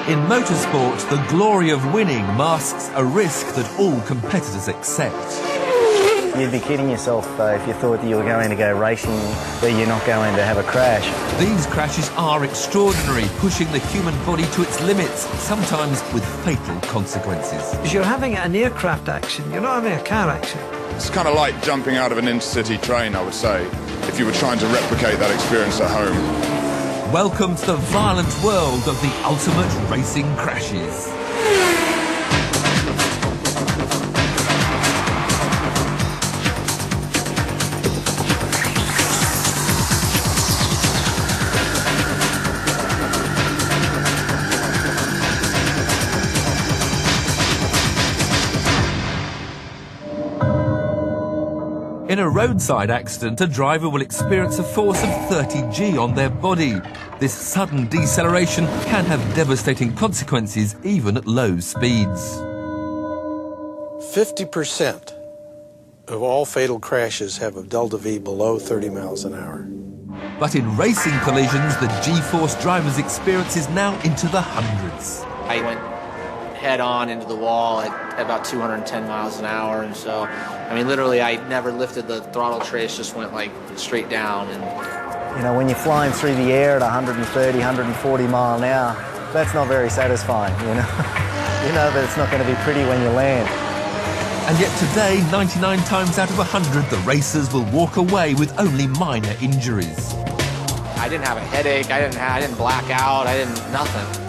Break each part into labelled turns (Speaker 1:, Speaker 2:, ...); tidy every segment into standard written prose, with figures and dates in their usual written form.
Speaker 1: In motorsport, the glory of winning masks a risk that all competitors accept.
Speaker 2: You'd be kidding yourself if you thought that you were going to go racing where you're not going to have a crash.
Speaker 1: These crashes are extraordinary, pushing the human body to its limits, sometimes with fatal consequences.
Speaker 3: Because you're having an aircraft accident, you're not having a car accident.
Speaker 4: It's kind of like jumping out of an intercity train, I would say, if you were trying to replicate that experience at home.
Speaker 1: Welcome to the violent world of the ultimate racing crashes. In a roadside accident, a driver will experience a force of 30 G on their body. This sudden deceleration can have devastating consequences even at low speeds.
Speaker 5: 50% of all fatal crashes have a delta V below 30 miles an hour.
Speaker 1: But in racing collisions, the G-force driver's experience is now into the hundreds.
Speaker 6: I went head-on into the wall at about 210 miles an hour, and so, I mean, literally, I never lifted the throttle trace, just went, like, straight down. And
Speaker 2: You know, when you're flying through the air at 130, 140 mile an hour, that's not very satisfying, you know. You know that it's not going to be pretty when you land.
Speaker 1: And yet today, 99 times out of 100, the racers will walk away with only minor injuries.
Speaker 6: I didn't have a headache, I didn't black out, nothing.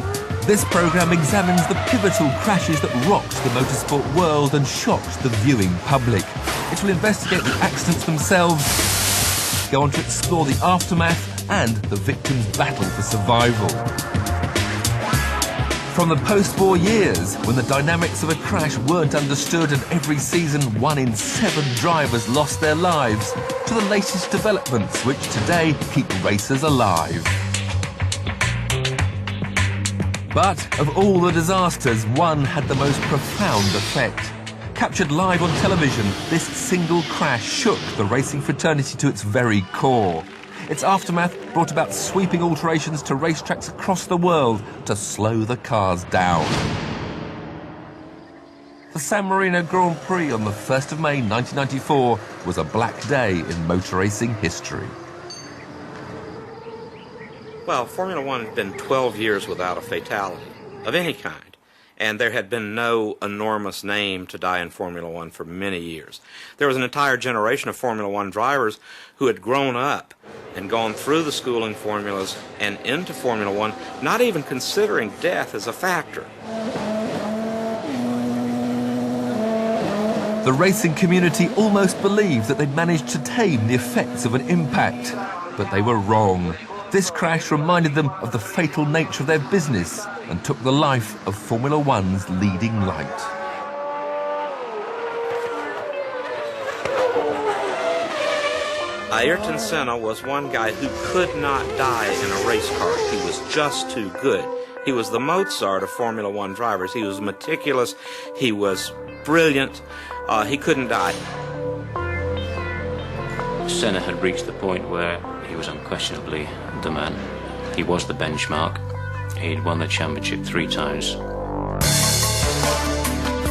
Speaker 1: This programme examines the pivotal crashes that rocked the motorsport world and shocked the viewing public. It will investigate the accidents themselves, go on to explore the aftermath and the victims' battle for survival. From the post-war years, when the dynamics of a crash weren't understood and every season 1 in 7 drivers lost their lives, to the latest developments which today keep racers alive. But of all the disasters, one had the most profound effect. Captured live on television, this single crash shook the racing fraternity to its very core. Its aftermath brought about sweeping alterations to racetracks across the world to slow the cars down. The San Marino Grand Prix on the 1st of May 1994 was a black day in motor racing history.
Speaker 7: Well, Formula One had been 12 years without a fatality of any kind, and there had been no enormous name to die in Formula One for many years. There was an entire generation of Formula One drivers who had grown up and gone through the schooling formulas and into Formula One, not even considering death as a factor.
Speaker 1: The racing community almost believed that they'd managed to tame the effects of an impact, but they were wrong. This crash reminded them of the fatal nature of their business and took the life of Formula One's leading light.
Speaker 7: Ayrton Senna was one guy who could not die in a race car. He was just too good. He was the Mozart of Formula One drivers. He was meticulous. He was brilliant. He couldn't die.
Speaker 8: Senna had reached the point where he was unquestionably the man. He was the benchmark. He'd won the championship 3 times.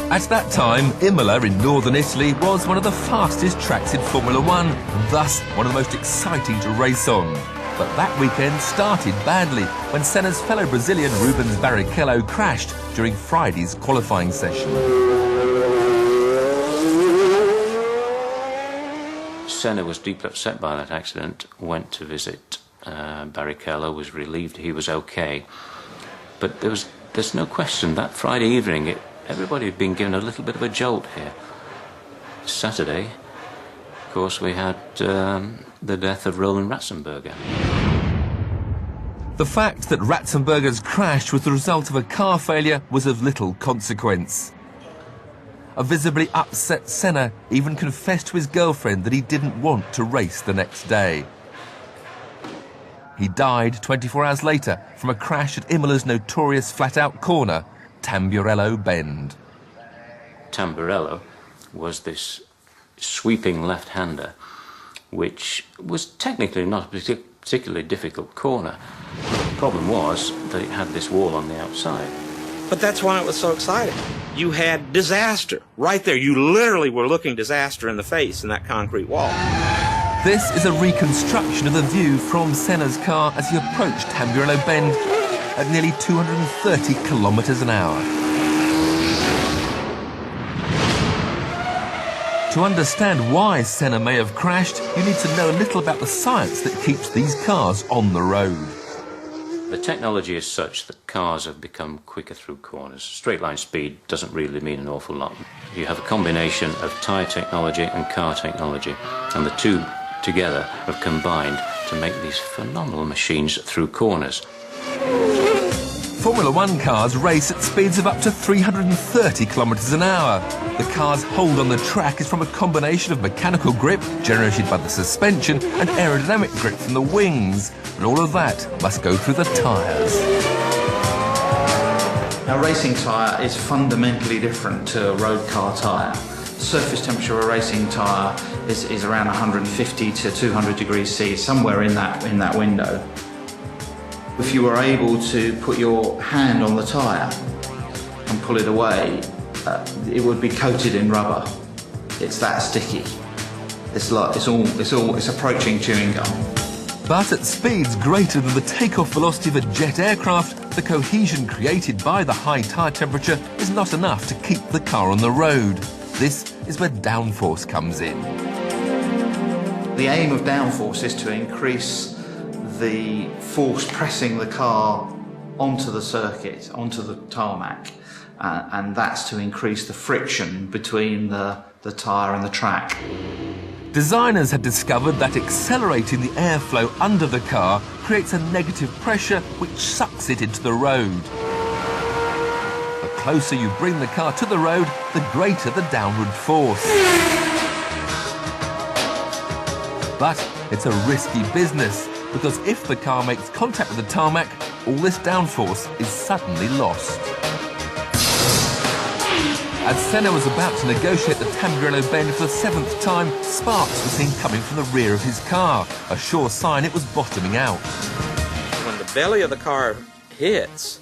Speaker 1: At that time, Imola in northern Italy was one of the fastest tracks in Formula One, and thus one of the most exciting to race on. But that weekend started badly when Senna's fellow Brazilian Rubens Barrichello crashed during Friday's qualifying session.
Speaker 8: Senna was deeply upset by that accident, went to visit Barrichello, was relieved he was okay. But there's no question that Friday evening, everybody had been given a little bit of a jolt here. Saturday, of course, we had the death of Roland Ratzenberger.
Speaker 1: The fact that Ratzenberger's crash was the result of a car failure was of little consequence. A visibly upset Senna even confessed to his girlfriend that he didn't want to race the next day. He died 24 hours later from a crash at Imola's notorious flat-out corner, Tamburello Bend.
Speaker 8: Tamburello was this sweeping left-hander, which was technically not a particularly difficult corner. problem was that it had this wall on the outside.
Speaker 7: But that's why it was so exciting. You had disaster right there. You literally were looking disaster in the face in that concrete wall.
Speaker 1: This is a reconstruction of the view from Senna's car as he approached Tamburello Bend at nearly 230 kilometres an hour. To understand why Senna may have crashed, you need to know a little about the science that keeps these cars on the road.
Speaker 8: The technology is such that cars have become quicker through corners. Straight line speed doesn't really mean an awful lot. You have a combination of tyre technology and car technology, and the two together have combined to make these phenomenal machines through corners.
Speaker 1: Formula One cars race at speeds of up to 330 kilometres an hour. The car's hold on the track is from a combination of mechanical grip generated by the suspension and aerodynamic grip from the wings. And all of that must go through the tyres.
Speaker 9: A racing tyre is fundamentally different to a road car tyre. The surface temperature of a racing tyre is around 150 to 200 degrees C, somewhere in that window. If you were able to put your hand on the tyre and pull it away, it would be coated in rubber. It's that sticky. It's approaching chewing gum.
Speaker 1: But at speeds greater than the takeoff velocity of a jet aircraft, the cohesion created by the high tyre temperature is not enough to keep the car on the road. This is where downforce comes in.
Speaker 9: The aim of downforce is to increase the force pressing the car onto the circuit, onto the tarmac, and that's to increase the friction between the tyre and the track.
Speaker 1: Designers had discovered that accelerating the airflow under the car creates a negative pressure which sucks it into the road. The closer you bring the car to the road, the greater the downward force. But it's a risky business, because if the car makes contact with the tarmac, all this downforce is suddenly lost. As Senna was about to negotiate the Tamburello Bend for the 7th time, sparks were seen coming from the rear of his car, a sure sign it was bottoming out.
Speaker 7: When the belly of the car hits,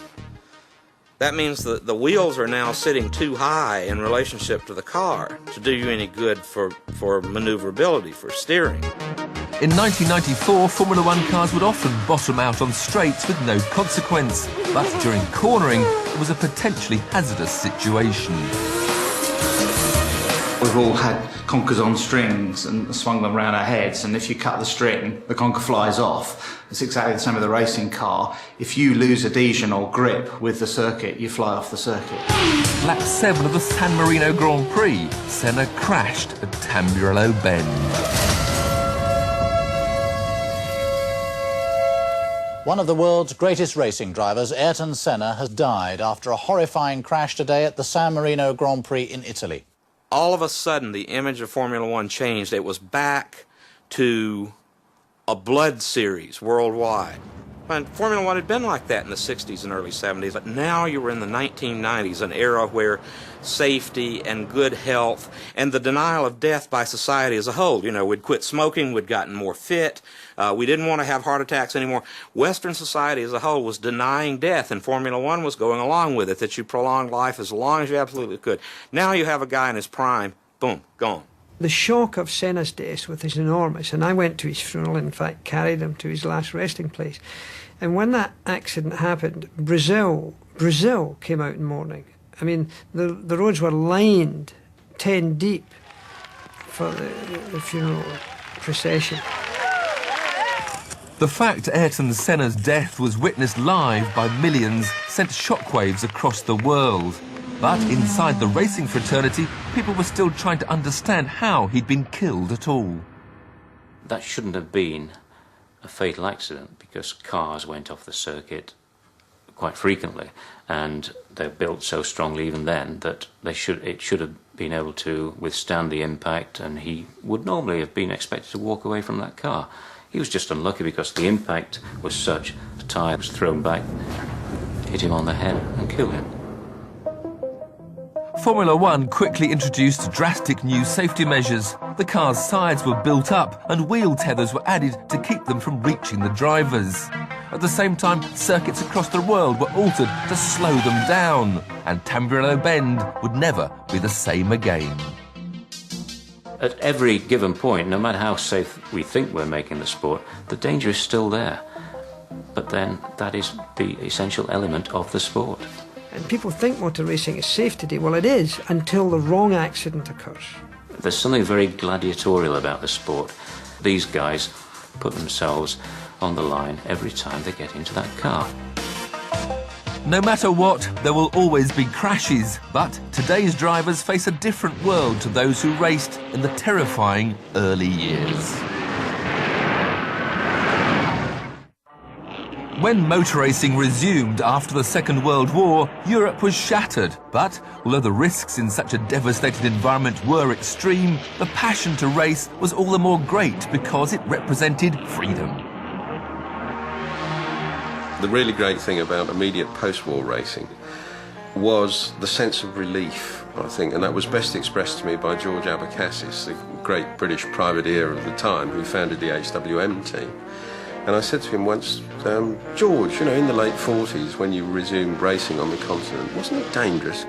Speaker 7: that means that the wheels are now sitting too high in relationship to the car to do you any good for maneuverability, for steering.
Speaker 1: In 1994, Formula One cars would often bottom out on straights with no consequence, but during cornering, it was a potentially hazardous situation.
Speaker 9: We've all had conkers on strings and swung them around our heads, and if you cut the string, the conker flies off. It's exactly the same with a racing car. If you lose adhesion or grip with the circuit, you fly off the circuit.
Speaker 1: Lap 7 of the San Marino Grand Prix, Senna crashed at Tamburello Bend.
Speaker 10: One of the world's greatest racing drivers, Ayrton Senna, has died after a horrifying crash today at the San Marino Grand Prix in Italy.
Speaker 7: All of a sudden, the image of Formula One changed. It was back to a blood series worldwide. And Formula One had been like that in the 60s and early 70s, but now you were in the 1990s, an era where safety and good health and the denial of death by society as a whole. You know, we'd quit smoking, we'd gotten more fit, we didn't want to have heart attacks anymore. Western society as a whole was denying death, and Formula One was going along with it, that you prolong life as long as you absolutely could. Now you have a guy in his prime, boom, gone.
Speaker 3: The shock of Senna's death was enormous, and I went to his funeral, in fact carried him to his last resting place. And when that accident happened, Brazil came out in mourning. I mean, the roads were lined 10 deep for the funeral procession.
Speaker 1: The fact Ayrton Senna's death was witnessed live by millions sent shockwaves across the world. But inside the racing fraternity, people were still trying to understand how he'd been killed at all.
Speaker 8: That shouldn't have been a fatal accident, because cars went off the circuit quite frequently, and they're built so strongly even then that it should have been able to withstand the impact, and he would normally have been expected to walk away from that car. He was just unlucky because the impact was such, the tyre was thrown back, hit him on the head and killed him.
Speaker 1: Formula One quickly introduced drastic new safety measures. The car's sides were built up and wheel tethers were added to keep them from reaching the drivers. At the same time, circuits across the world were altered to slow them down, and Tamburello Bend would never be the same again.
Speaker 8: At every given point, no matter how safe we think we're making the sport, the danger is still there. But then that is the essential element of the sport.
Speaker 3: And people think motor racing is safe today. Well, it is, until the wrong accident occurs.
Speaker 8: There's something very gladiatorial about the sport. These guys put themselves on the line every time they get into that car.
Speaker 1: No matter what, there will always be crashes, but today's drivers face a different world to those who raced in the terrifying early years. When motor racing resumed after the Second World War, Europe was shattered, but although the risks in such a devastated environment were extreme, the passion to race was all the more great because it represented freedom.
Speaker 11: The really great thing about immediate post-war racing was the sense of relief, I think, and that was best expressed to me by George Abacassis, the great British privateer of the time who founded the HWM team. And I said to him once, George, you know, in the late 40s when you resumed racing on the continent, wasn't it dangerous?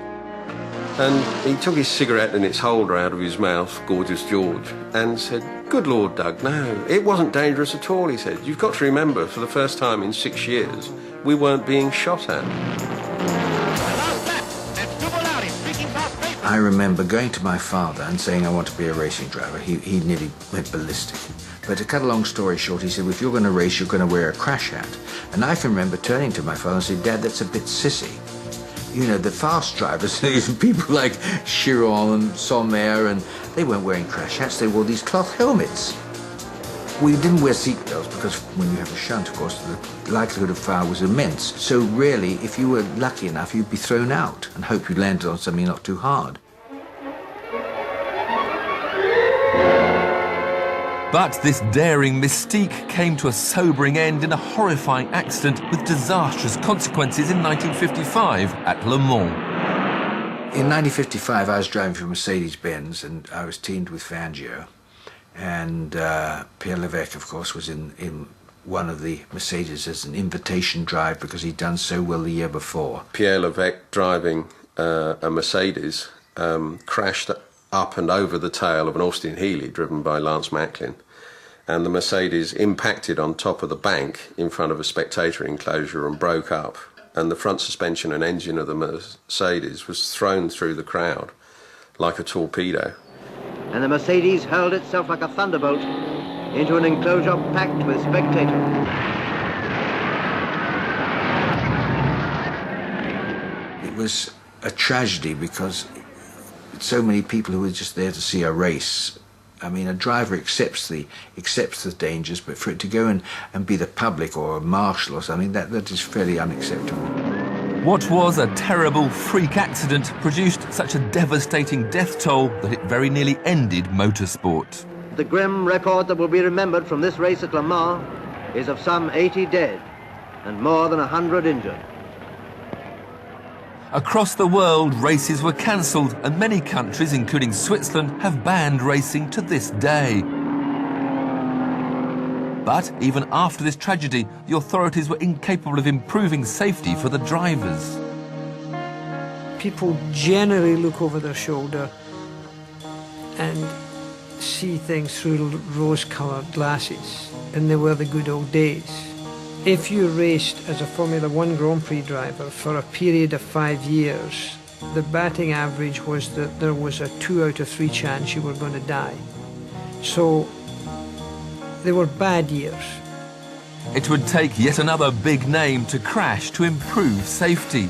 Speaker 11: And he took his cigarette and its holder out of his mouth, gorgeous George, and said, good Lord, Doug, no, it wasn't dangerous at all, he said. You've got to remember, for the first time in 6 years, we weren't being shot at.
Speaker 12: I remember going to my father and saying I want to be a racing driver. He nearly went ballistic. But to cut a long story short, he said, well, if you're going to race, you're going to wear a crash hat. And I can remember turning to my father and saying, Dad, that's a bit sissy. You know, the fast drivers, people like Chiron and Sommer, and they weren't wearing crash hats, they wore these cloth helmets. We didn't wear seatbelts because when you have a shunt, of course, the likelihood of fire was immense. So really, if you were lucky enough, you'd be thrown out and hope you landed on something not too hard.
Speaker 1: But this daring mystique came to a sobering end in a horrifying accident with disastrous consequences in 1955 at Le Mans.
Speaker 12: In 1955, I was driving for Mercedes-Benz and I was teamed with Fangio. And Pierre Levesque, of course, was in one of the Mercedes as an invitation drive because he'd done so well the year before.
Speaker 11: Pierre Levesque, driving a Mercedes, crashed up and over the tail of an Austin Healey driven by Lance Macklin. And the Mercedes impacted on top of the bank in front of a spectator enclosure and broke up. And the front suspension and engine of the Mercedes was thrown through the crowd like a torpedo.
Speaker 13: And the Mercedes hurled itself like a thunderbolt into an enclosure packed with spectators.
Speaker 12: It was a tragedy because so many people who were just there to see a race. I mean, a driver accepts the dangers, but for it to go and be the public or a marshal or something, that is fairly unacceptable.
Speaker 1: What was a terrible freak accident produced such a devastating death toll that it very nearly ended motorsport.
Speaker 13: The grim record that will be remembered from this race at Le Mans is of some 80 dead and more than 100 injured.
Speaker 1: Across the world, races were cancelled, and many countries, including Switzerland, have banned racing to this day. But even after this tragedy, the authorities were incapable of improving safety for the drivers.
Speaker 3: People generally look over their shoulder and see things through rose-coloured glasses, and they were the good old days. If you raced as a Formula One Grand Prix driver for a period of 5 years, the batting average was that there was a 2 out of 3 chance you were going to die. So they were bad years.
Speaker 1: It would take yet another big name to crash to improve safety.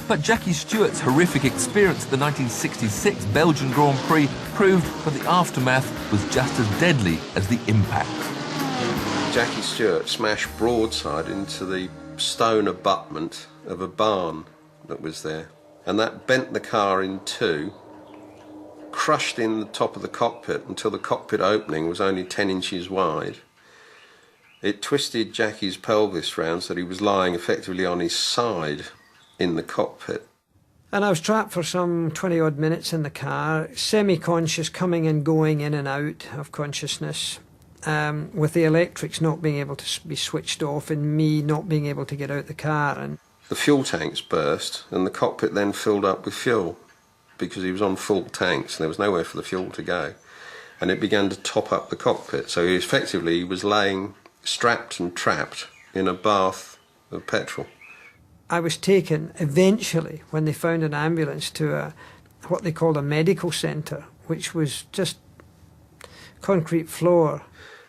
Speaker 1: But Jackie Stewart's horrific experience at the 1966 Belgian Grand Prix proved that the aftermath was just as deadly as the impact.
Speaker 11: Jackie Stewart smashed broadside into the stone abutment of a barn that was there, and that bent the car in two, crushed in the top of the cockpit until the cockpit opening was only 10 inches wide. It twisted Jackie's pelvis round so that he was lying effectively on his side in the cockpit.
Speaker 3: And I was trapped for some 20-odd minutes in the car, semi-conscious, coming and going in and out of consciousness. with the electrics not being able to be switched off and me not being able to get out the car. And
Speaker 11: the fuel tanks burst and the cockpit then filled up with fuel because he was on full tanks and there was nowhere for the fuel to go. And it began to top up the cockpit. So he was laying strapped and trapped in a bath of petrol.
Speaker 3: I was taken eventually, when they found an ambulance, to what they called a medical centre, which was just concrete floor.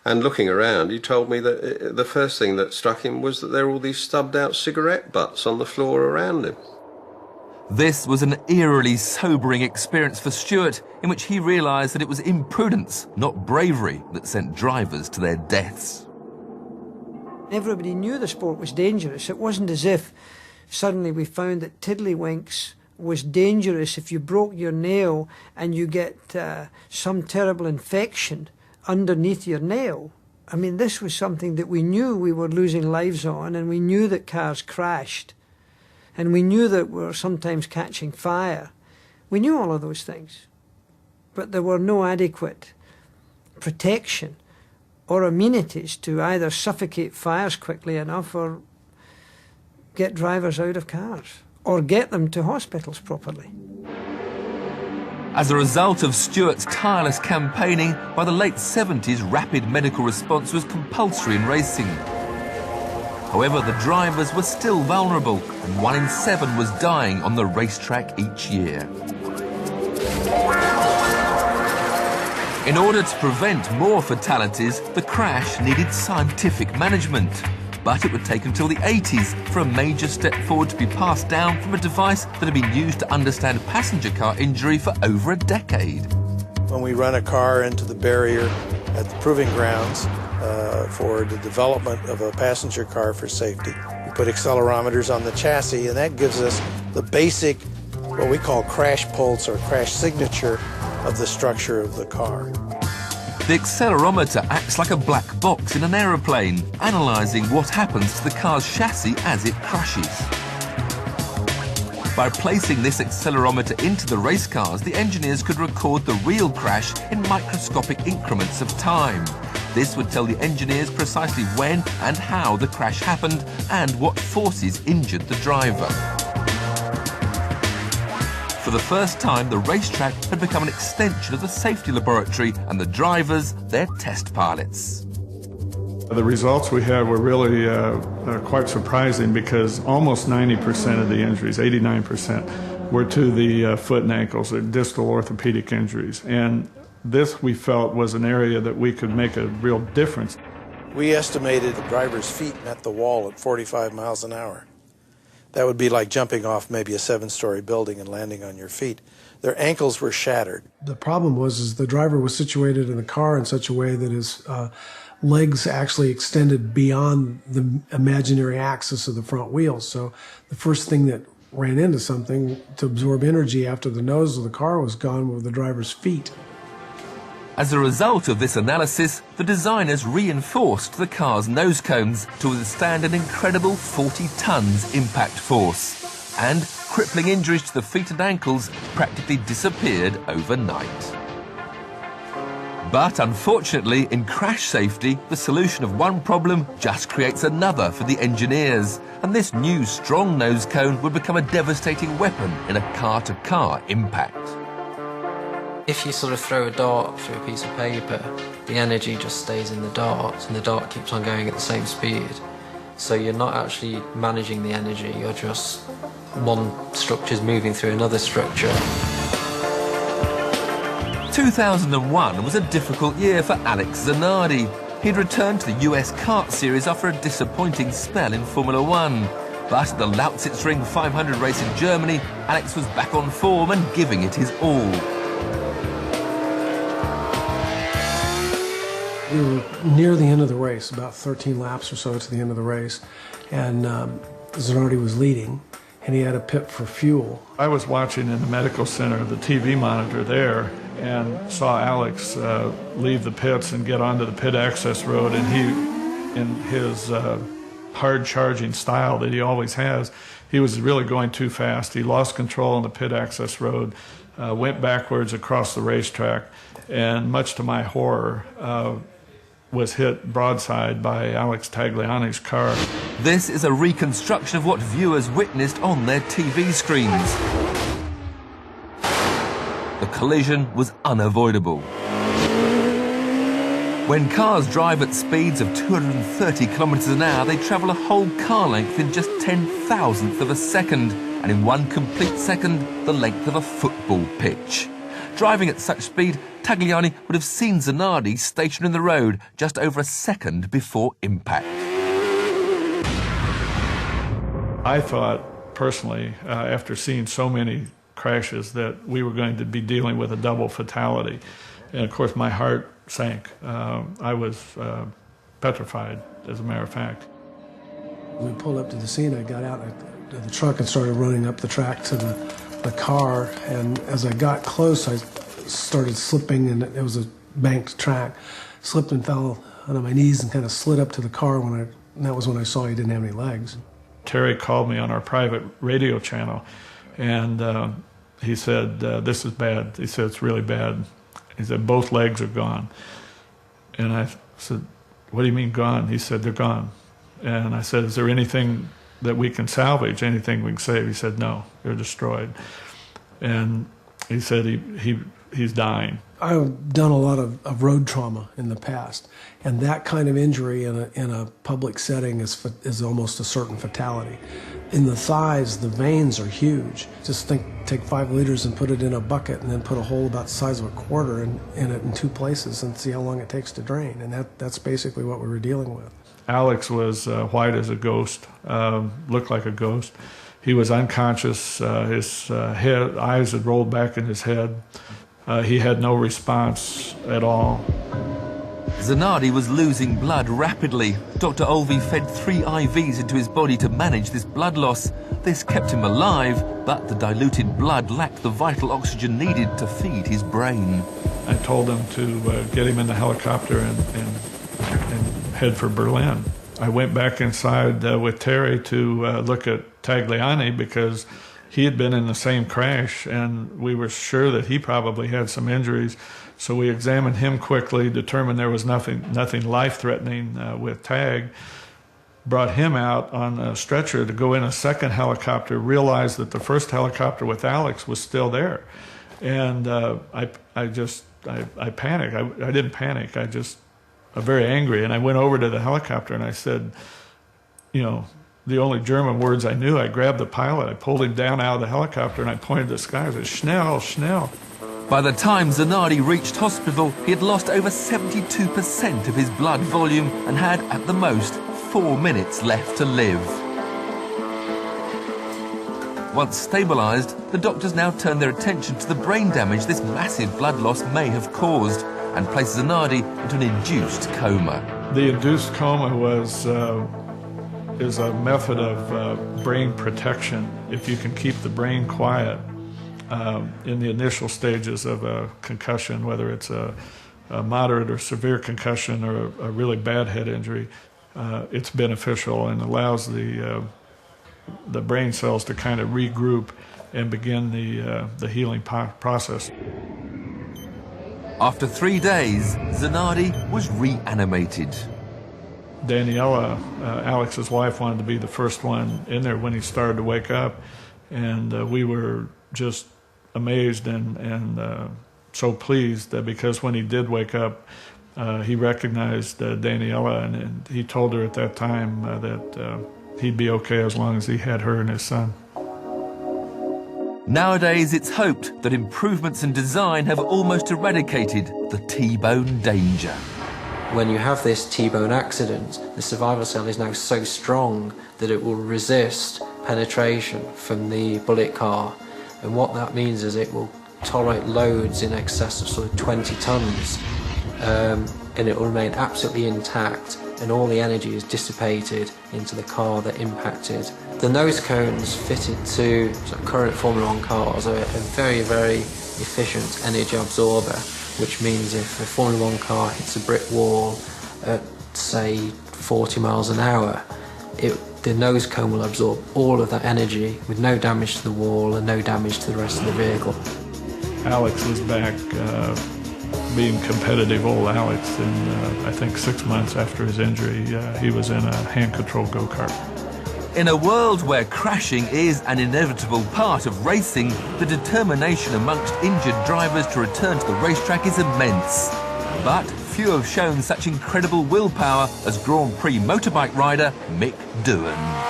Speaker 11: And looking around, he told me that the first thing that struck him was that there were all these stubbed out cigarette butts on the floor around him.
Speaker 1: This was an eerily sobering experience for Stuart, in which he realised that it was imprudence, not bravery, that sent drivers to their deaths.
Speaker 3: Everybody knew the sport was dangerous. It wasn't as if suddenly we found that tiddlywinks was dangerous if you broke your nail and you get some terrible infection underneath your nail. I mean, this was something that we knew we were losing lives on, and we knew that cars crashed, and we knew that we were sometimes catching fire. We knew all of those things, but there were no adequate protection or amenities to either suffocate fires quickly enough or get drivers out of cars or get them to hospitals properly.
Speaker 1: As a result of Stuart's tireless campaigning, by the late 70s, rapid medical response was compulsory in racing. However, the drivers were still vulnerable, and 1 in 7 was dying on the racetrack each year. In order to prevent more fatalities, the crash needed scientific management. But it would take until the 80s for a major step forward to be passed down from a device that had been used to understand passenger car injury for over a decade.
Speaker 5: When we run a car into the barrier at the proving grounds for the development of a passenger car for safety, we put accelerometers on the chassis, and that gives us the basic, what we call crash pulse or crash signature of the structure of the car.
Speaker 1: The accelerometer acts like a black box in an aeroplane, analysing what happens to the car's chassis as it crashes. By placing this accelerometer into the race cars, the engineers could record the real crash in microscopic increments of time. This would tell the engineers precisely when and how the crash happened and what forces injured the driver. For the first time, the racetrack had become an extension of the safety laboratory, and the drivers, their test pilots.
Speaker 14: The results we had were really quite surprising, because almost 90% of the injuries, 89%, were to the foot and ankles, or distal orthopedic injuries. And this, we felt, was an area that we could make a real difference.
Speaker 5: We estimated the driver's feet met the wall at 45 miles an hour. That would be like jumping off maybe a 7-story building and landing on your feet. Their ankles were shattered.
Speaker 15: The problem was the driver was situated in the car in such a way that his legs actually extended beyond the imaginary axis of the front wheels. So the first thing that ran into something to absorb energy after the nose of the car was gone were the driver's feet.
Speaker 1: As a result of this analysis, the designers reinforced the car's nose cones to withstand an incredible 40 tons impact force, and crippling injuries to the feet and ankles practically disappeared overnight. But unfortunately, in crash safety, the solution of one problem just creates another for the engineers, and this new strong nose cone would become a devastating weapon in a car-to-car impact.
Speaker 16: If you sort of throw a dart through a piece of paper, the energy just stays in the dart, and the dart keeps on going at the same speed. So you're not actually managing the energy, you're just one structure's moving through another structure.
Speaker 1: 2001 was a difficult year for Alex Zanardi. He'd returned to the US kart series after a disappointing spell in Formula One. But at the Lausitzring 500 race in Germany, Alex was back on form and giving it his all.
Speaker 15: We were near the end of the race, about 13 laps or so to the end of the race, and Zanardi was leading, and he had a pit for fuel.
Speaker 14: I was watching in the medical center, the TV monitor there, and saw Alex leave the pits and get onto the pit access road, and he, in his hard-charging style that he always has, he was really going too fast. He lost control on the pit access road, went backwards across the racetrack, and much to my horror, was hit broadside by Alex Tagliani's car.
Speaker 1: This is a reconstruction of what viewers witnessed on their TV screens. The collision was unavoidable. When cars drive at speeds of 230 kilometres an hour, they travel a whole car length in just 10,000th of a second, and in one complete second, the length of a football pitch. Driving at such speed, Tagliani would have seen Zanardi stationed in the road just over a second before impact.
Speaker 14: I thought, personally, after seeing so many crashes, that we were going to be dealing with a double fatality. And of course, my heart sank. I was petrified, as a matter of fact.
Speaker 15: When we pulled up to the scene, I got out of the truck and started running up the track to the car. And as I got close, I started slipping, and it was a banked track. Slipped and fell on my knees and kind of slid up to the car. And that was when I saw he didn't have any legs.
Speaker 14: Terry called me on our private radio channel, and he said, this is bad. He said, it's really bad. He said, both legs are gone. And I said, what do you mean gone? He said, they're gone. And I said, is there anything that we can salvage, anything we can save? He said, no, they're destroyed. And he said he's dying.
Speaker 15: I've done a lot of road trauma in the past, and that kind of injury in a public setting is almost a certain fatality. In the thighs, the veins are huge. Just take 5 liters and put it in a bucket, and then put a hole about the size of a quarter in it in 2 places, and see how long it takes to drain. And that's basically what we were dealing with.
Speaker 14: Alex was white as a ghost, looked like a ghost. He was unconscious. His eyes had rolled back in his head. He had no response at all.
Speaker 1: Zanardi was losing blood rapidly. Dr. Olvey fed 3 IVs into his body to manage this blood loss. This kept him alive, but the diluted blood lacked the vital oxygen needed to feed his brain.
Speaker 14: I told him to get him in the helicopter and head for Berlin. I went back inside with Terry to look at Tagliani, because he had been in the same crash, and we were sure that he probably had some injuries. So we examined him quickly, determined there was nothing life-threatening with Tag, brought him out on a stretcher to go in a second helicopter, realized that the first helicopter with Alex was still there. And I panicked. I didn't panic. I'm very angry. And I went over to the helicopter and I said, you know, the only German words I knew, I grabbed the pilot, I pulled him down out of the helicopter, and I pointed to the sky. I said, Schnell, Schnell.
Speaker 1: By the time Zanardi reached hospital, he had lost over 72% of his blood volume and had, at the most, 4 minutes left to live. Once stabilised, the doctors now turned their attention to the brain damage this massive blood loss may have caused, and placed Zanardi into an induced coma.
Speaker 14: The induced coma is a method of brain protection. If you can keep the brain quiet in the initial stages of a concussion, whether it's a moderate or severe concussion or a really bad head injury, it's beneficial and allows the brain cells to kind of regroup and begin the healing process.
Speaker 1: After 3 days, Zanardi was reanimated.
Speaker 14: Daniela, Alex's wife, wanted to be the first one in there when he started to wake up, and we were just amazed and so pleased that, because when he did wake up, he recognized Daniela, and he told her at that time that he'd be okay as long as he had her and his son.
Speaker 1: Nowadays, it's hoped that improvements in design have almost eradicated the T-bone danger.
Speaker 16: When you have this T-bone accident, the survival cell is now so strong that it will resist penetration from the bullet car. And what that means is it will tolerate loads in excess of sort of 20 tons. And it will remain absolutely intact, and all the energy is dissipated into the car that impacted. The nose cones fitted to current Formula 1 cars are a very, very efficient energy absorber, which means if a Formula 1 car hits a brick wall at, say, 40 miles an hour, the nose cone will absorb all of that energy with no damage to the wall and no damage to the rest of the vehicle.
Speaker 14: Alex was back being competitive, old Alex, in I think 6 months after his injury, he was in a hand-controlled go-kart.
Speaker 1: In a world where crashing is an inevitable part of racing, the determination amongst injured drivers to return to the racetrack is immense. But few have shown such incredible willpower as Grand Prix motorbike rider Mick Doohan.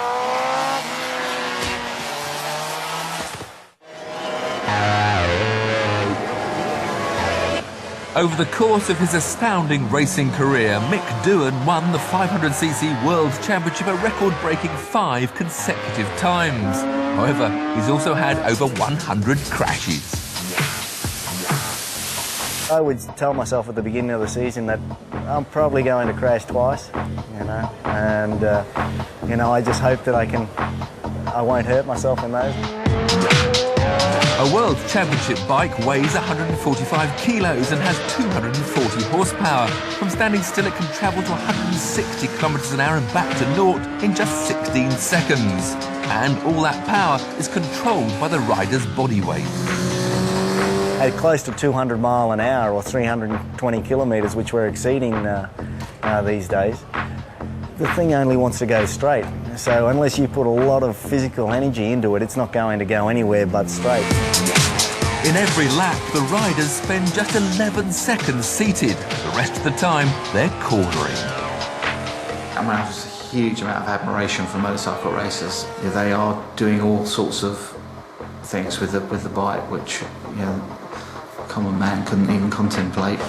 Speaker 1: Over the course of his astounding racing career, Mick Doohan won the 500cc World Championship a record-breaking 5 consecutive times. However, he's also had over 100 crashes.
Speaker 2: I would tell myself at the beginning of the season that I'm probably going to crash twice, and I just hope that I won't hurt myself in those.
Speaker 1: A World Championship bike weighs 145 kilos and has 240 horsepower. From standing still, it can travel to 160 kilometres an hour and back to naught in just 16 seconds. And all that power is controlled by the rider's body weight.
Speaker 2: At close to 200 mile an hour or 320 kilometres, which we're exceeding these days, the thing only wants to go straight. So unless you put a lot of physical energy into it, it's not going to go anywhere but straight.
Speaker 1: In every lap, the riders spend just 11 seconds seated. The rest of the time, they're cornering.
Speaker 9: I have a huge amount of admiration for motorcycle racers. They are doing all sorts of things with the bike, which common man couldn't even contemplate.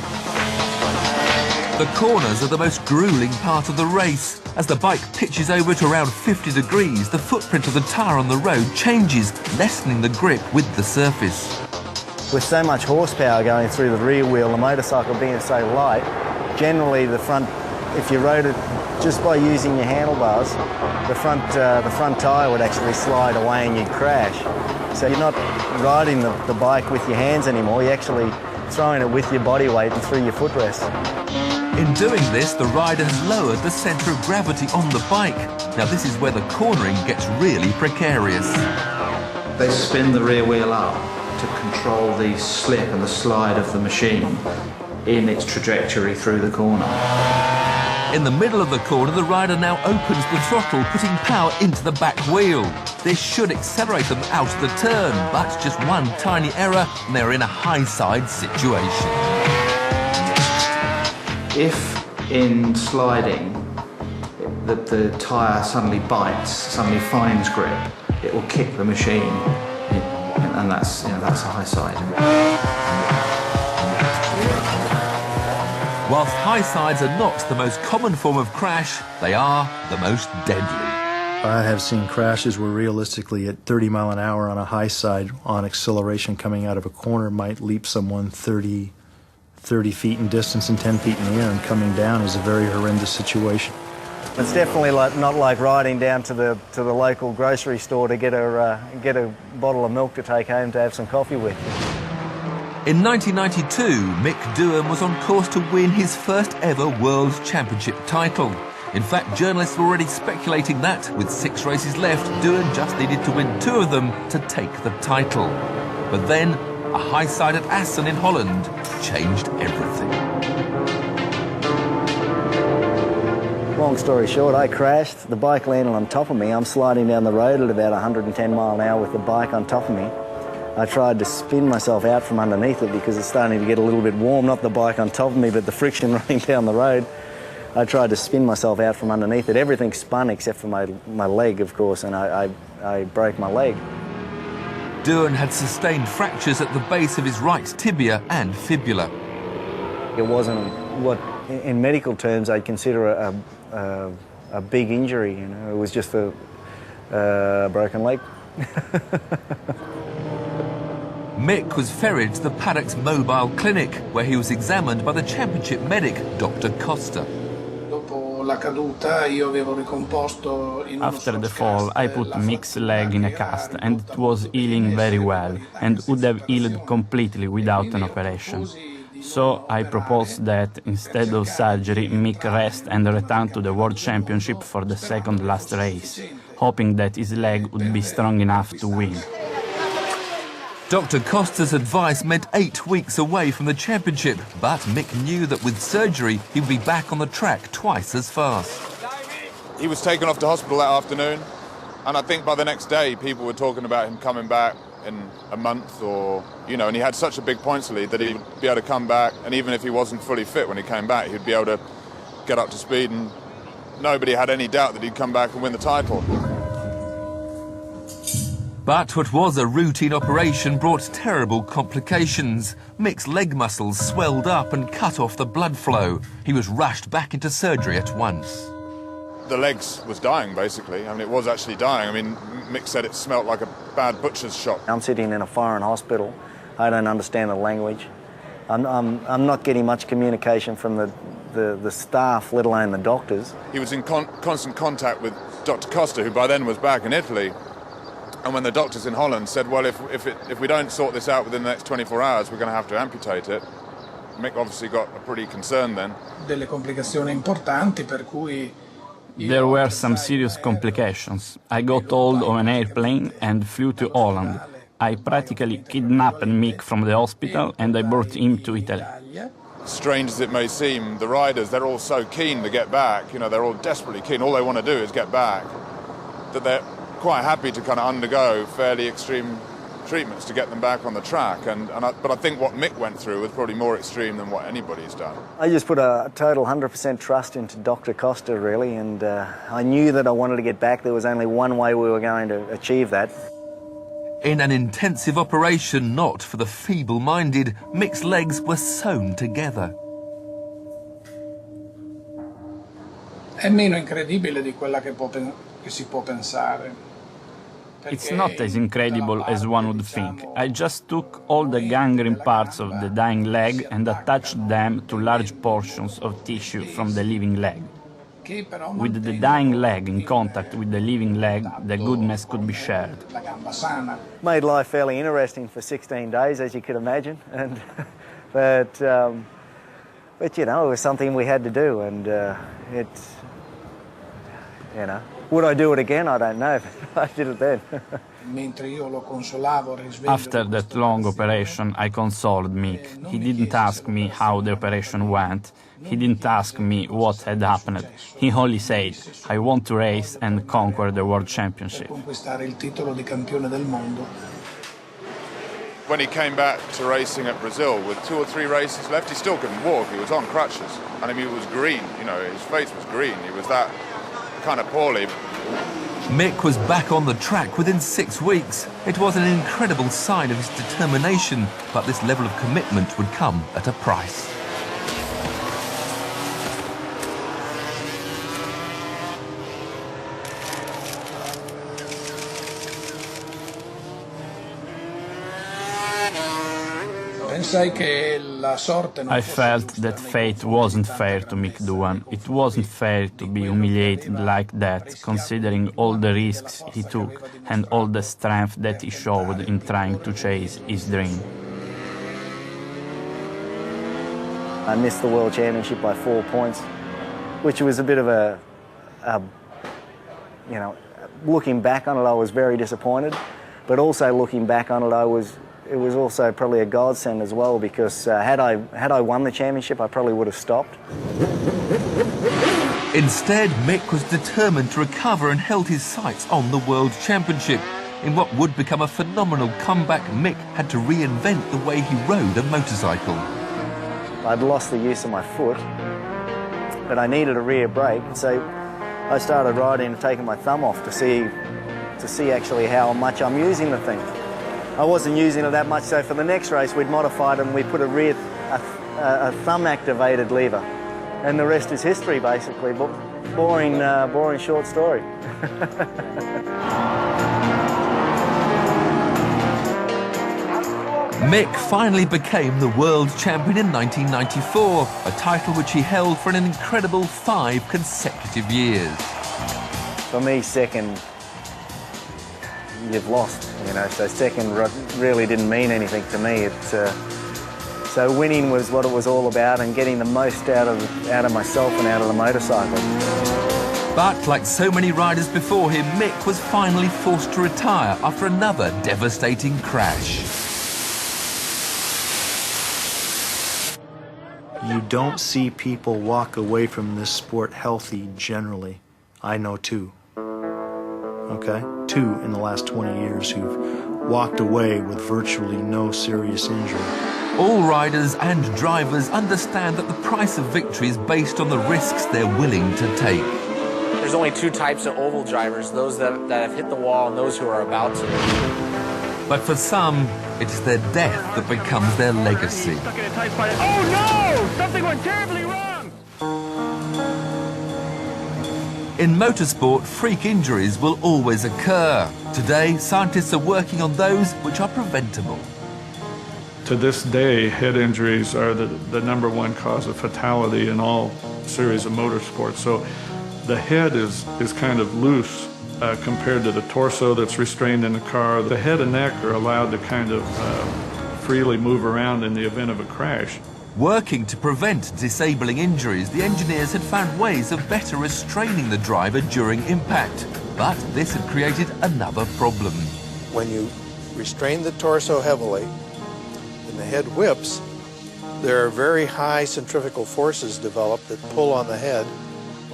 Speaker 1: The corners are the most gruelling part of the race. As the bike pitches over to around 50 degrees, the footprint of the tyre on the road changes, lessening the grip with the surface.
Speaker 2: With so much horsepower going through the rear wheel, the motorcycle being so light, generally the front, if you rode it just by using your handlebars, the front tyre would actually slide away and you'd crash. So you're not riding the bike with your hands anymore, you're actually throwing it with your body weight and through your footrest.
Speaker 1: In doing this, the rider has lowered the centre of gravity on the bike. Now this is where the cornering gets really precarious.
Speaker 9: They spin the rear wheel up to control the slip and the slide of the machine in its trajectory through the corner.
Speaker 1: In the middle of the corner, the rider now opens the throttle, putting power into the back wheel. This should accelerate them out of the turn, but just one tiny error and they're in a high-side situation.
Speaker 9: If in sliding the tyre suddenly bites, suddenly finds grip, it will kick the machine, and that's a high side.
Speaker 1: Whilst high sides are not the most common form of crash, they are the most deadly.
Speaker 17: I have seen crashes where realistically at 30 mile an hour on a high side on acceleration coming out of a corner might leap someone 30 feet in distance and 10 feet in the air, and coming down is a very horrendous situation.
Speaker 2: It's definitely not like riding down to the local grocery store to get a bottle of milk to take home to have some coffee with.
Speaker 1: In 1992, Mick Doohan was on course to win his first ever World Championship title. In fact, journalists were already speculating that, with 6 races left, Doohan just needed to win 2 of them to take the title. But then, a high side at Assen in Holland changed everything.
Speaker 2: Long story short, I crashed, the bike landed on top of me. I'm sliding down the road at about 110 mile an hour with the bike on top of me. I tried to spin myself out from underneath it because it's starting to get a little bit warm, not the bike on top of me, but the friction running down the road. I tried to spin myself out from underneath it. Everything spun except for my leg, of course, and I broke my leg.
Speaker 1: Doohan had sustained fractures at the base of his right tibia and fibula.
Speaker 2: It wasn't what, in medical terms, I'd consider a big injury. It was just a broken leg.
Speaker 1: Mick was ferried to the Paddock's mobile clinic, where he was examined by the championship medic, Dr. Costa.
Speaker 18: After the fall, I put Mick's leg in a cast, and it was healing very well, and would have healed completely without an operation. So I proposed that, instead of surgery, Mick rest and return to the World Championship for the second last race, hoping that his leg would be strong enough to win.
Speaker 1: Dr. Costa's advice meant 8 weeks away from the championship, but Mick knew that with surgery he would be back on the track twice as fast.
Speaker 4: He was taken off to hospital that afternoon, and I think by the next day people were talking about him coming back in a month or, you know, and he had such a big points lead that he'd be able to come back, and even if he wasn't fully fit when he came back, he'd be able to get up to speed, and nobody had any doubt that he'd come back and win the title.
Speaker 1: But what was a routine operation brought terrible complications. Mick's leg muscles swelled up and cut off the blood flow. He was rushed back into surgery at once.
Speaker 4: The legs was dying, basically. I mean, it was actually dying. I mean, Mick said it smelt like a bad butcher's shop.
Speaker 2: I'm sitting in a foreign hospital. I don't understand the language. I'm not getting much communication from the staff, let alone the doctors.
Speaker 4: He was in constant contact with Dr. Costa, who by then was back in Italy. And when the doctors in Holland said, well, if we don't sort this out within the next 24 hours, we're going to have to amputate it, Mick obviously got pretty concerned then.
Speaker 19: Delle complicazioni importanti per cui
Speaker 18: there were some serious complications. I got hold of an airplane and flew to Holland. I practically kidnapped Mick from the hospital and I brought him to Italy.
Speaker 4: Strange as it may seem, the riders, they're all so keen to get back. You know, they're all desperately keen. All they want to do is get back. That they're quite happy to kind of undergo fairly extreme treatments to get them back on the track. But I think what Mick went through was probably more extreme than what anybody's done.
Speaker 2: I just put a total 100% trust into Dr. Costa, really, and I knew that I wanted to get back. There was only one way we were going to achieve that.
Speaker 1: In an intensive operation not for the feeble-minded, Mick's legs were sewn together.
Speaker 19: è meno incredibile di quella che si può pensare.
Speaker 18: It's not as incredible as one would think. I just took all the gangrene parts of the dying leg and attached them to large portions of tissue from the living leg. With the dying leg in contact with the living leg, the goodness could be shared.
Speaker 2: Made life fairly interesting for 16 days, as you could imagine, and but you know, it was something we had to do, and you know, would I do it again? I don't know, but I did it then.
Speaker 18: After that long operation, I consoled Mick. He didn't ask me how the operation went. He didn't ask me what had happened. He only said, I want to race and conquer the World Championship.
Speaker 4: When he came back to racing at Brazil with 2 or 3 races left, he still couldn't walk. He was on crutches. And I mean, he was green, you know, his face was green. He was that kind of poorly.
Speaker 1: Mick was back on the track within 6 weeks. It was an incredible sign of his determination, but this level of commitment would come at a price.
Speaker 18: I felt that fate wasn't fair to Mick Doohan. It wasn't fair to be humiliated like that, considering all the risks he took and all the strength that he showed in trying to chase his dream.
Speaker 2: I missed the World Championship by 4 points, which was a bit of a you know, looking back on it, I was very disappointed, but also looking back on it, it was also probably a godsend as well, because had I won the championship, I probably would have stopped.
Speaker 1: Instead, Mick was determined to recover and held his sights on the World Championship. In what would become a phenomenal comeback, Mick had to reinvent the way he rode a motorcycle.
Speaker 2: I'd lost the use of my foot, but I needed a rear brake, so I started riding and taking my thumb off to see actually how much I'm using the thing. I wasn't using it that much, so for the next race we'd modified it and we put a thumb-activated lever. And the rest is history, basically. Boring short story.
Speaker 1: Mick finally became the world champion in 1994, a title which he held for an incredible 5 consecutive years.
Speaker 2: For me, second, you've lost, you know, so second really didn't mean anything to me. So winning was what it was all about, and getting the most out of myself and out of the motorcycle.
Speaker 1: But like so many riders before him, Mick was finally forced to retire after another devastating crash.
Speaker 17: You don't see people walk away from this sport healthy generally. I know two. Okay? Two in the last 20 years who've walked away with virtually no serious injury.
Speaker 1: All riders and drivers understand that the price of victory is based on the risks they're willing to take.
Speaker 6: There's only two types of oval drivers, those that have hit the wall and those who are about to.
Speaker 1: But for some, it's their death that becomes their legacy.
Speaker 20: Oh no! Something went terribly wrong!
Speaker 1: In motorsport, freak injuries will always occur. Today, scientists are working on those which are preventable.
Speaker 14: To this day, head injuries are the #1 cause of fatality in all series of motorsports. So the head is kind of loose compared to the torso that's restrained in the car. The head and neck are allowed to kind of freely move around in the event of a crash.
Speaker 1: Working to prevent disabling injuries, the engineers had found ways of better restraining the driver during impact. But this had created another problem.
Speaker 5: When you restrain the torso heavily and the head whips, there are very high centrifugal forces developed that pull on the head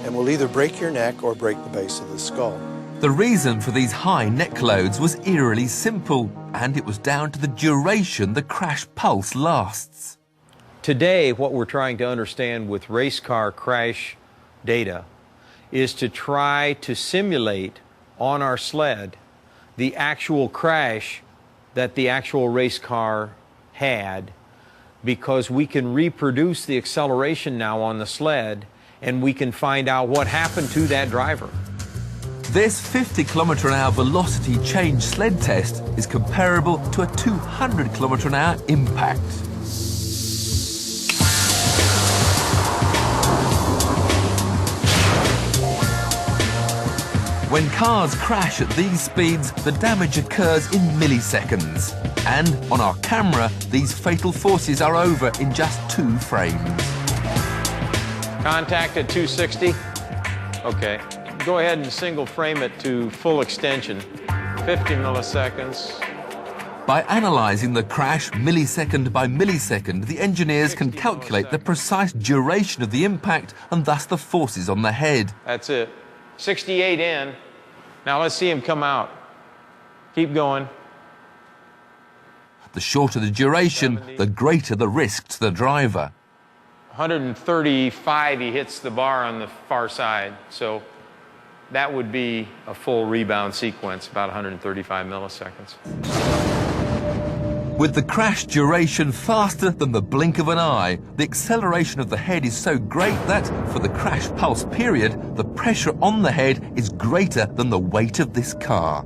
Speaker 5: and will either break your neck or break the base of the skull.
Speaker 1: The reason for these high neck loads was eerily simple, and it was down to the duration the crash pulse lasts.
Speaker 21: Today, what we're trying to understand with race car crash data is to try to simulate on our sled the actual crash that the actual race car had, because we can reproduce the acceleration now on the sled and we can find out what happened to that driver.
Speaker 1: This 50-kilometre-an-hour velocity change sled test is comparable to a 200-kilometre-an-hour impact. When cars crash at these speeds, the damage occurs in milliseconds. And on our camera, these fatal forces are over in just 2 frames.
Speaker 21: Contact at 260. Okay. Go ahead and single frame it to full extension. 50 milliseconds.
Speaker 1: By analysing the crash millisecond by millisecond, the engineers can calculate the precise duration of the impact and thus the forces on the head.
Speaker 21: That's it. 68 in. Now let's see him come out. Keep going.
Speaker 1: The shorter the duration, the greater the risk to the driver.
Speaker 21: 135, he hits the bar on the far side. So that would be a full rebound sequence, about 135 milliseconds.
Speaker 1: With the crash duration faster than the blink of an eye, the acceleration of the head is so great that, for the crash pulse period, the pressure on the head is greater than the weight of this car.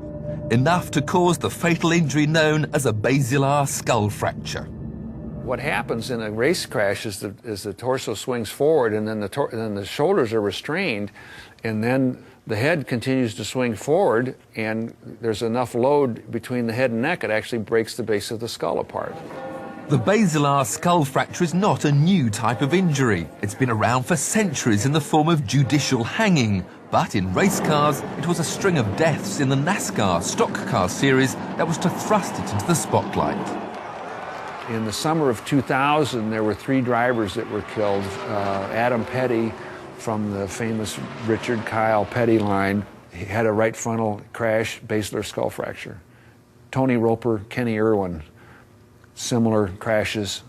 Speaker 1: Enough to cause the fatal injury known as a basilar skull fracture.
Speaker 22: What happens in a race crash is the torso swings forward, and then the shoulders are restrained, and then the head continues to swing forward, and there's enough load between the head and neck, it actually breaks the base of the skull apart.
Speaker 1: The basilar skull fracture is not a new type of injury. It's been around for centuries in the form of judicial hanging. But in race cars, it was a string of deaths in the NASCAR stock car series that was to thrust it into the spotlight.
Speaker 22: In the summer of 2000, there were 3 drivers that were killed. Adam Petty, from the famous Richard Kyle Petty line, he had a right frontal crash, basilar skull fracture. Tony Roper, Kenny Irwin, similar crashes,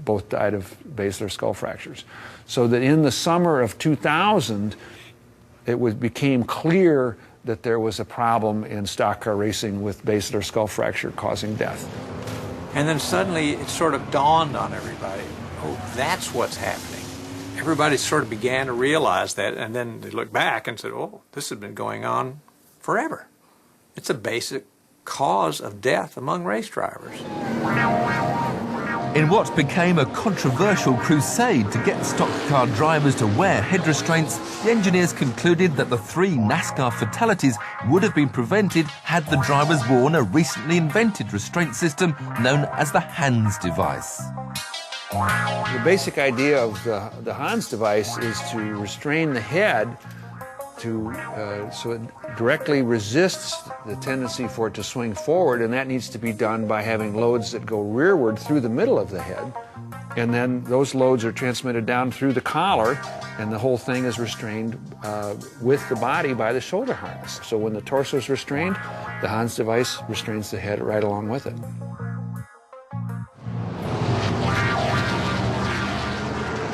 Speaker 22: both died of basilar skull fractures. So that in the summer of 2000, it became clear that there was a problem in stock car racing with basilar skull fracture causing death.
Speaker 23: And then suddenly it sort of dawned on everybody, oh, that's what's happening. Everybody sort of began to realize that, and then they looked back and said, oh, this has been going on forever. It's a basic cause of death among race drivers.
Speaker 1: In what became a controversial crusade to get stock car drivers to wear head restraints, the engineers concluded that the 3 NASCAR fatalities would have been prevented had the drivers worn a recently invented restraint system known as the Hans device.
Speaker 22: The basic idea of the Hans device is to restrain the head so it directly resists the tendency for it to swing forward, and that needs to be done by having loads that go rearward through the middle of the head and then those loads are transmitted down through the collar, and the whole thing is restrained with the body by the shoulder harness. So when the torso is restrained, the Hans device restrains the head right along with it.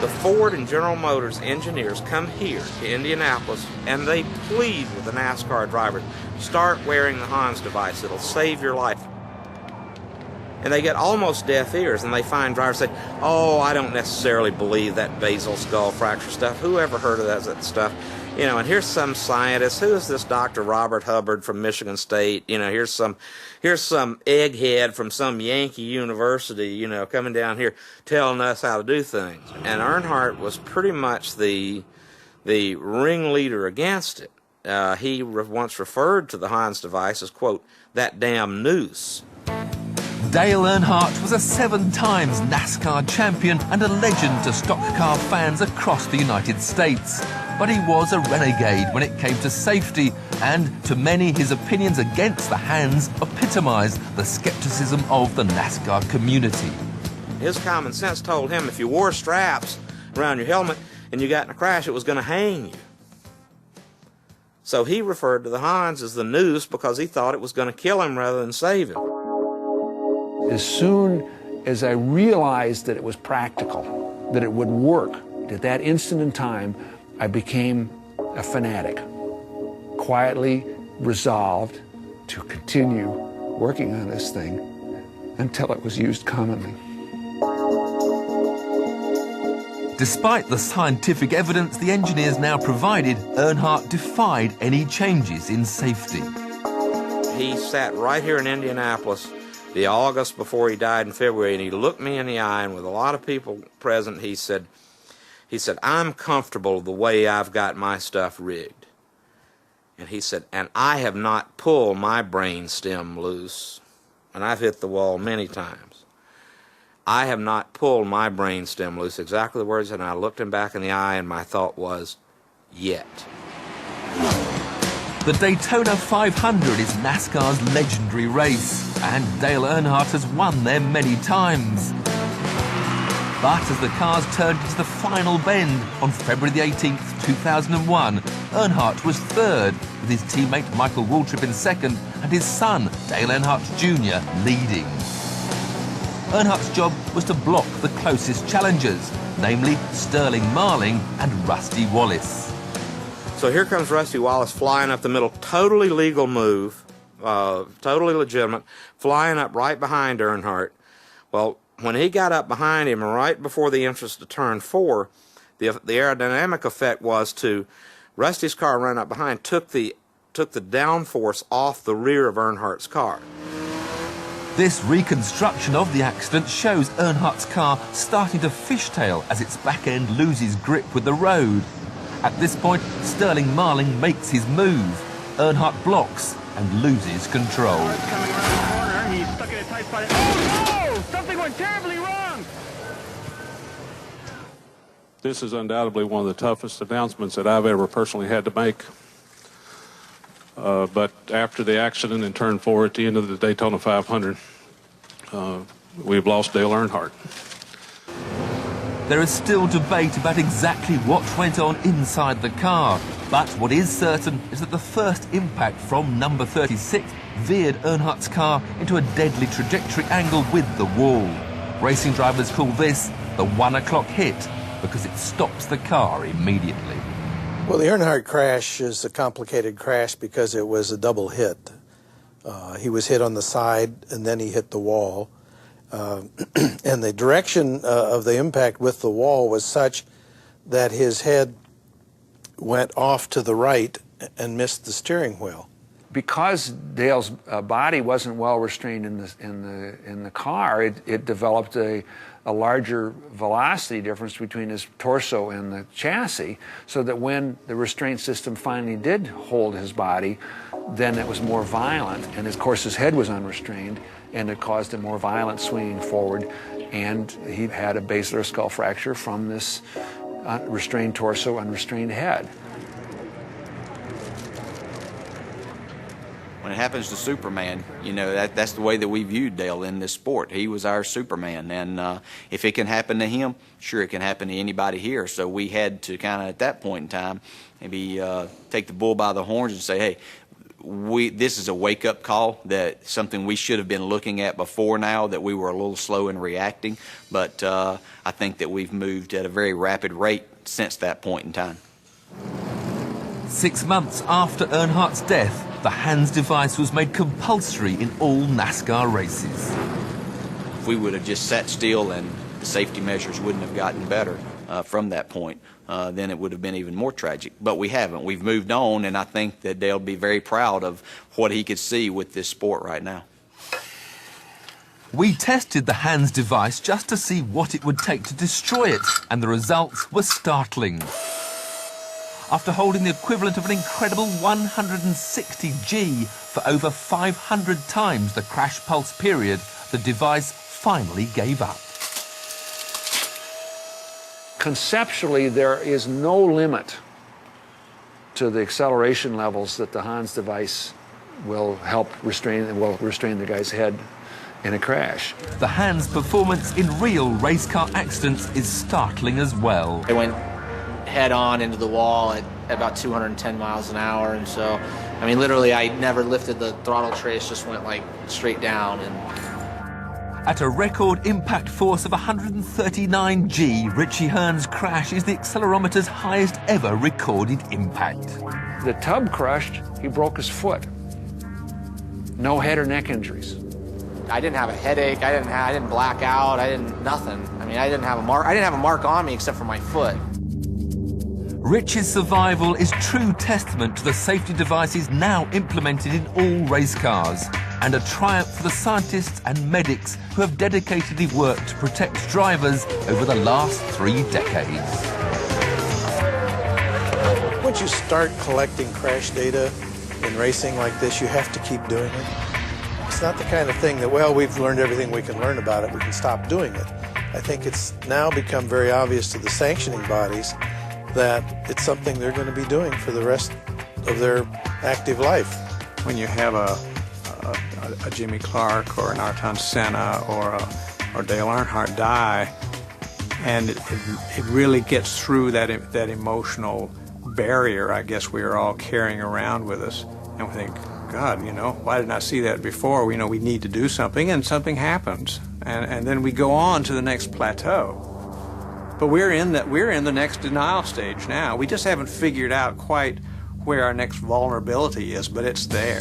Speaker 7: The Ford and General Motors engineers come here to Indianapolis and they plead with the NASCAR drivers, start wearing the Hans device, it'll save your life. And they get almost deaf ears, and they find drivers say, oh, I don't necessarily believe that basal skull fracture stuff. Who ever heard of that stuff? You know, and here's some scientist. Who is this Dr. Robert Hubbard from Michigan State? You know, here's some egghead from some Yankee university, you know, coming down here telling us how to do things. And Earnhardt was pretty much the ringleader against it. He once referred to the Hans device as, quote, that damn noose.
Speaker 1: Dale Earnhardt was a 7 times NASCAR champion and a legend to stock car fans across the United States. But he was a renegade when it came to safety, and to many his opinions against the Hans epitomised the scepticism of the NASCAR community.
Speaker 7: His common sense told him if you wore straps around your helmet and you got in a crash, it was going to hang you. So he referred to the Hans as the noose because he thought it was going to kill him rather than save him.
Speaker 22: As soon as I realized that it was practical, that it would work, at that instant in time, I became a fanatic, quietly resolved to continue working on this thing until it was used commonly.
Speaker 1: Despite the scientific evidence the engineers now provided, Earnhardt defied any changes in safety.
Speaker 7: He sat right here in Indianapolis the August before he died in February, and he looked me in the eye, and with a lot of people present, he said, I'm comfortable the way I've got my stuff rigged. And he said, and I have not pulled my brain stem loose. And I've hit the wall many times. I have not pulled my brain stem loose. Exactly the words, and I looked him back in the eye, and my thought was, yet.
Speaker 1: The Daytona 500 is NASCAR's legendary race, and Dale Earnhardt has won there many times. But as the cars turned into the final bend on February the 18th, 2001, Earnhardt was third, with his teammate Michael Waltrip in second and his son, Dale Earnhardt Jr., leading. Earnhardt's job was to block the closest challengers, namely Sterling Marling and Rusty Wallace.
Speaker 7: So here comes Rusty Wallace flying up the middle, totally legal move, totally legitimate, flying up right behind Earnhardt. Well, when he got up behind him, right before the entrance to turn 4, the aerodynamic effect was Rusty's car ran up behind, took the downforce off the rear of Earnhardt's car.
Speaker 1: This reconstruction of the accident shows Earnhardt's car starting to fishtail as its back end loses grip with the road. At this point, Sterling Marling makes his move. Earnhardt blocks and loses control.
Speaker 20: Coming around the corner, he's stuck in a tight spot. Oh no! Something went terribly wrong!
Speaker 8: This is undoubtedly one of the toughest announcements that I've ever personally had to make. But after the accident in turn 4 at the end of the Daytona 500, we've lost Dale Earnhardt.
Speaker 1: There is still debate about exactly what went on inside the car, but what is certain is that the first impact from number 36 veered Earnhardt's car into a deadly trajectory angle with the wall. Racing drivers call this the 1 o'clock hit because it stops the car immediately.
Speaker 5: Well, the Earnhardt crash is a complicated crash because it was a double hit. He was hit on the side and then he hit the wall. And the direction of the impact with the wall was such that his head went off to the right and missed the steering wheel.
Speaker 22: Because Dale's body wasn't well restrained in the car, it developed a larger velocity difference between his torso and the chassis, so that when the restraint system finally did hold his body, then it was more violent, and of course his head was unrestrained, and it caused a more violent swinging forward, and he had a basilar skull fracture from this restrained torso, unrestrained head.
Speaker 10: when it happens to Superman, you know, that's the way that we viewed Dale in this sport. He was our Superman, and if it can happen to him, sure, it can happen to anybody here. So we had to kind of, at that point in time, maybe take the bull by the horns and say, hey, this is a wake-up call, that something we should have been looking at before now, that we were a little slow in reacting. But I think that we've moved at a very rapid rate since that point in time.
Speaker 1: 6 months after Earnhardt's death, the HANS device was made compulsory in all NASCAR races.
Speaker 10: If we would have just sat still and the safety measures wouldn't have gotten better from that point, then it would have been even more tragic. But we haven't. We've moved on, and I think that they'll be very proud of what he could see with this sport right now.
Speaker 1: We tested the HANS device just to see what it would take to destroy it, and the results were startling. After holding the equivalent of an incredible 160 G for over 500 times the crash pulse period, the device finally gave up.
Speaker 22: Conceptually, there is no limit to the acceleration levels that the HANS device will help restrain the guy's head in a crash.
Speaker 1: The HANS performance in real race car accidents is startling as well.
Speaker 6: They went head on into the wall at about 210 miles an hour, and so, I mean, literally, I never lifted the throttle trace, just went like straight down. And
Speaker 1: at a record impact force of 139 G, Richie Hearn's crash is the accelerometer's highest ever recorded impact.
Speaker 22: The tub crushed, he broke his foot. No head or neck injuries.
Speaker 6: I didn't have a headache, I didn't black out, nothing. I mean, I didn't have a mark on me except for my foot.
Speaker 1: Rich's survival is true testament to the safety devices now implemented in all race cars, and a triumph for the scientists and medics who have dedicatedly worked to protect drivers over the last 3 decades.
Speaker 5: Once you start collecting crash data in racing like this, you have to keep doing it. It's not the kind of thing that, well, we've learned everything we can learn about it, we can stop doing it. I think it's now become very obvious to the sanctioning bodies that it's something they're going to be doing for the rest of their active life.
Speaker 23: When you have a Jimmy Clark or an Ayrton Senna or Dale Earnhardt die, and it really gets through that emotional barrier, I guess, we are all carrying around with us, and we think, God, you know, why didn't I see that before? We know we need to do something, and something happens, and then we go on to the next plateau. But we're in the next denial stage now. We just haven't figured out quite where our next vulnerability is, but it's there.